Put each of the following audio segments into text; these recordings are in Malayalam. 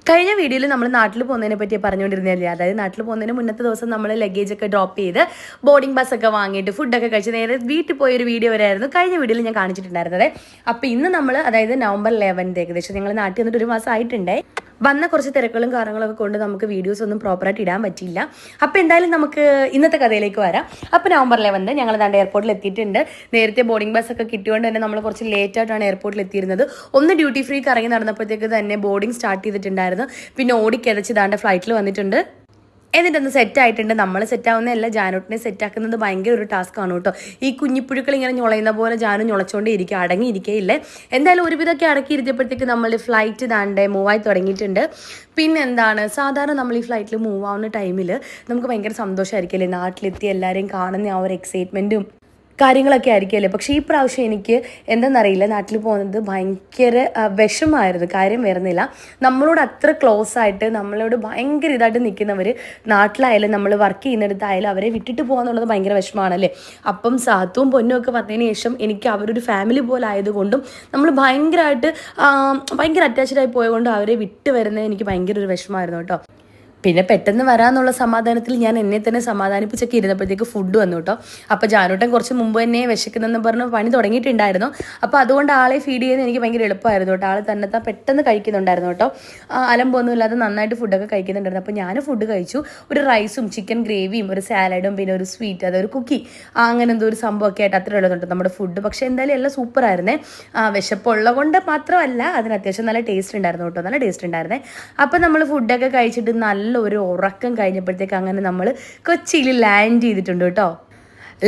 കഴിഞ്ഞ വീഡിയോയിൽ നമ്മൾ നാട്ടിൽ പോകുന്നതിനെ പറ്റി പറഞ്ഞുകൊണ്ടിരുന്നില്ലേ. അതായത് നാട്ടിൽ പോകുന്നതിന് മുന്നത്തെ ദിവസം നമ്മൾ ലഗേജ് ഒക്കെ ഡ്രോപ്പ് ചെയ്ത് ബോർഡിംഗ് ബസ്സൊക്കെ വാങ്ങിയിട്ട് ഫുഡൊക്കെ കഴിച്ച് നേരെ വീട്ടിൽ പോയൊരു വീഡിയോ വരെയായിരുന്നു കഴിഞ്ഞ വീഡിയോയിൽ ഞാൻ കാണിച്ചിട്ടുണ്ടായിരുന്നത്. അപ്പോൾ ഇന്ന് നമ്മൾ അതായത് November 11 ഏകദേശം ഞങ്ങൾ നാട്ടിൽ വന്നിട്ട് ഒരു മാസം ആയിട്ടുണ്ടേ. വന്ന കുറച്ച് തിരക്കുകളും കാര്യങ്ങളൊക്കെ കൊണ്ട് നമുക്ക് വീഡിയോസ് ഒന്നും പ്രോപ്പറായിട്ട് ഇടാൻ പറ്റില്ല. അപ്പോൾ എന്തായാലും നമുക്ക് ഇന്നത്തെ കഥയിലേക്ക് വരാം. അപ്പോൾ November 11 ഞങ്ങൾ ദാണ്ട് എയർപോർട്ടിൽ എത്തിയിട്ടുണ്ട്. നേരത്തെ ബോർഡിംഗ് ബസ്സൊക്കെ കിട്ടിയോണ്ട് തന്നെ നമ്മൾ കുറച്ച് ലേറ്റ് ആയിട്ടാണ് എയർപോർട്ടിൽ എത്തിയിരുന്നത്. ഒന്ന് ഡ്യൂട്ടി ഫ്രീ കറങ്ങി നടന്നപ്പോഴത്തേക്ക് തന്നെ ബോർഡിംഗ് സ്റ്റാർട്ട് ചെയ്തിട്ടുണ്ടായിരുന്നു. പിന്നെ ഓടിക്കതച്ച് ദാണ്ട് ഫ്ലൈറ്റിൽ വന്നിട്ടുണ്ട്. എന്നിട്ടൊന്ന് സെറ്റ് ആയിട്ടുണ്ട്. നമ്മൾ സെറ്റാവുന്നതല്ല, ജാനൂട്ടിനെ സെറ്റാക്കുന്നത് ഭയങ്കര ഒരു ടാസ്ക് ആണ് കേട്ടോ. ഈ കുഞ്ഞിപ്പുഴുക്കൾ ഇങ്ങനെ ഞൊളയുന്ന പോലെ ജാനു ഞൊളച്ചോണ്ടേ ഇരിക്കുക, അടങ്ങിയിരിക്കുകയില്ലേ. എന്തായാലും ഒരുവിധമൊക്കെ അടക്കിയിരുത്തിയപ്പോഴത്തേക്ക് നമ്മൾ ഫ്ലൈറ്റ് ദാണ്ട് മൂവായി തുടങ്ങിയിട്ടുണ്ട്. പിന്നെ എന്താണ്, സാധാരണ നമ്മൾ ഈ ഫ്ലൈറ്റിൽ മൂവ് ആവുന്ന ടൈമിൽ നമുക്ക് ഭയങ്കര സന്തോഷമായിരിക്കും അല്ലേ, നാട്ടിലെത്തി എല്ലാവരെയും കാണുന്ന ആ ഒരു എക്സൈറ്റ്മെൻറ്റും കാര്യങ്ങളൊക്കെ ആയിരിക്കുമല്ലേ. പക്ഷേ ഈ പ്രാവശ്യം എനിക്ക് എന്താണെന്നറിയില്ല, നാട്ടിൽ പോകുന്നത് ഭയങ്കര വിഷമമായിരുന്നു. കാര്യം വരുന്നില്ല, നമ്മളോട് അത്ര ക്ലോസ് ആയിട്ട് നമ്മളോട് ഭയങ്കര ഇതായിട്ട് നിൽക്കുന്നവർ നാട്ടിലായാലും നമ്മൾ വർക്ക് ചെയ്യുന്നിടത്തായാലും അവരെ വിട്ടിട്ട് പോകാന്നുള്ളത് ഭയങ്കര വിഷമമാണല്ലേ. അപ്പം സാത്തുവും പൊന്നും ഒക്കെ വന്നതിന് ശേഷം എനിക്ക് അവരൊരു ഫാമിലി പോലെ ആയതുകൊണ്ടും നമ്മൾ ഭയങ്കര അറ്റാച്ച്ഡായി പോയതുകൊണ്ട് അവരെ വിട്ട് വരുന്നത് എനിക്ക് ഭയങ്കര ഒരു വിഷമമായിരുന്നു കേട്ടോ. പിന്നെ പെട്ടെന്ന് വരാമെന്നുള്ള സമാധാനത്തിൽ ഞാൻ എന്നെ തന്നെ സമാധാനിപ്പിച്ചൊക്കെ ഇരുന്നപ്പോഴത്തേക്ക് ഫുഡ് വന്നു കേട്ടോ. അപ്പോൾ ജാനൂട്ടൻ കുറച്ച് മുമ്പ് തന്നെ വിശക്കുന്നെന്ന് പറഞ്ഞ് പണി തുടങ്ങിയിട്ടുണ്ടായിരുന്നു. അപ്പോൾ അതുകൊണ്ട് ആളെ ഫീഡ് ചെയ്യുന്നത് എനിക്ക് ഭയങ്കര എളുപ്പമായിരുന്നു കേട്ടോ. ആൾ തന്നെ പെട്ടെന്ന് കഴിക്കുന്നുണ്ടായിരുന്നു കേട്ടോ. അലമ്പൊന്നുമില്ലാതെ നന്നായിട്ട് ഫുഡൊക്കെ കഴിക്കുന്നുണ്ടായിരുന്നു. അപ്പോൾ ഞാൻ ഫുഡ് കഴിച്ചു. ഒരു റൈസും ചിക്കൻ ഗ്രേവിയും ഒരു സാലഡും പിന്നെ ഒരു സ്വീറ്റ്, അതൊരു കുക്കി, അങ്ങനെ എന്തോ ഒരു സംഭവമൊക്കെ ആയിട്ട് അത്ര ഉള്ളതുണ്ട് നമ്മുടെ ഫുഡ്. പക്ഷേ എന്തായാലും എല്ലാം സൂപ്പറായിരുന്നേ. വിശപ്പുള്ള കൊണ്ട് മാത്രമല്ല, അതിന് അത്യാവശ്യം നല്ല ടേസ്റ്റ് ഉണ്ടായിരുന്നു കേട്ടോ, നല്ല ടേസ്റ്റ് ഉണ്ടായിരുന്നേ. അപ്പോൾ നമ്മൾ ഫുഡൊക്കെ കഴിച്ചിട്ട് നല്ല ഒരു ഉറക്കം കഴിഞ്ഞപ്പോഴത്തേക്ക് അങ്ങനെ നമ്മൾ കൊച്ചിയിൽ ലാൻഡ് ചെയ്തിട്ടുണ്ട് കേട്ടോ.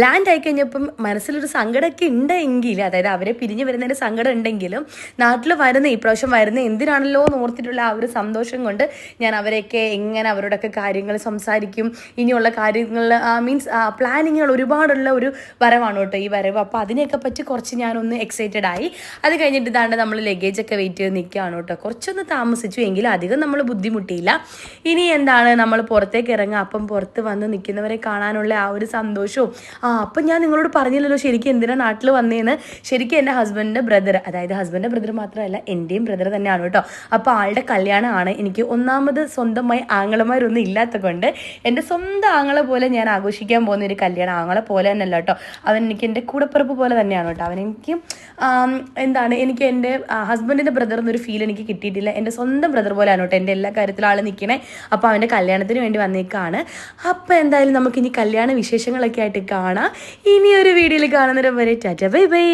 ലാൻഡ് ആയി കഴിഞ്ഞപ്പം മനസ്സിലൊരു സങ്കടമൊക്കെ ഉണ്ടെങ്കിൽ, അതായത് അവരെ പിരിഞ്ഞ് വരുന്നതിൻ്റെ സങ്കടം ഉണ്ടെങ്കിലും നാട്ടിൽ വരുന്ന ഇപ്രാവശ്യം വരുന്ന എന്തിനാണല്ലോ എന്ന് ഓർത്തിട്ടുള്ള ആ ഒരു സന്തോഷം കൊണ്ട് ഞാൻ അവരെയൊക്കെ എങ്ങനെ അവരോടൊക്കെ കാര്യങ്ങൾ സംസാരിക്കും, ഇനിയുള്ള കാര്യങ്ങൾ മീൻസ് പ്ലാനിങ്ങുകൾ ഒരുപാടുള്ള ഒരു വരവാണ് കേട്ടോ ഈ വരവ്. അപ്പോൾ അതിനെയൊക്കെ പറ്റി കുറച്ച് ഞാനൊന്ന് എക്സൈറ്റഡ് ആയി. അത് കഴിഞ്ഞിട്ട് ഇതാണ്ട് നമ്മൾ ലഗേജൊക്കെ വെയിറ്റ് ചെയ്ത് നിൽക്കുകയാണ് കേട്ടോ. കുറച്ചൊന്ന് താമസിച്ചു എങ്കിലും അധികം നമ്മൾ ബുദ്ധിമുട്ടിയില്ല. ഇനി എന്താണ്, നമ്മൾ പുറത്തേക്ക് ഇറങ്ങുക. അപ്പം പുറത്ത് വന്ന് നിൽക്കുന്നവരെ കാണാനുള്ള ആ ഒരു സന്തോഷവും അപ്പം ഞാൻ നിങ്ങളോട് പറഞ്ഞില്ലല്ലോ ശരിക്കും എന്തിനാണ് നാട്ടിൽ വന്നതെന്ന്. ശരിക്കും എൻ്റെ ഹസ്ബൻഡിൻ്റെ ബ്രദർ, അതായത് ഹസ്ബൻഡിൻ്റെ ബ്രദർ മാത്രമല്ല എൻ്റെയും ബ്രദർ തന്നെയാണ് കേട്ടോ. അപ്പോൾ ആളുടെ കല്യാണമാണ്. എനിക്ക് ഒന്നാമത് സ്വന്തമായി ആങ്ങളമാരൊന്നും ഇല്ലാത്ത കൊണ്ട് എൻ്റെ സ്വന്തം ആങ്ങളെ പോലെ ഞാൻ ആഘോഷിക്കാൻ പോകുന്ന ഒരു കല്യാണം. ആങ്ങളെ പോലെ തന്നെയല്ല കേട്ടോ, അവൻ എനിക്ക് എൻ്റെ കൂടപ്പിറപ്പ് പോലെ തന്നെയാണ് കേട്ടോ. അവനെനിക്ക് എനിക്ക് എൻ്റെ ഹസ്ബൻഡിൻ്റെ ബ്രദർ എന്നൊരു ഫീൽ എനിക്ക് കിട്ടിയിട്ടില്ല. എൻ്റെ സ്വന്തം ബ്രദർ പോലെയാണ് കേട്ടോ എൻ്റെ എല്ലാ കാര്യത്തിലും ആൾ നിൽക്കണേ. അപ്പോൾ അവൻ്റെ കല്യാണത്തിന് വേണ്ടി വന്നേക്കാണ്. അപ്പോൾ എന്തായാലും നമുക്കിനി കല്യാണ വിശേഷങ്ങളൊക്കെ ആയിട്ട് കാണാം. ഇനി ഒരു വീഡിയോയിൽ കാണുന്നവരെ വരെ ടാറ്റ ബൈ ബൈ.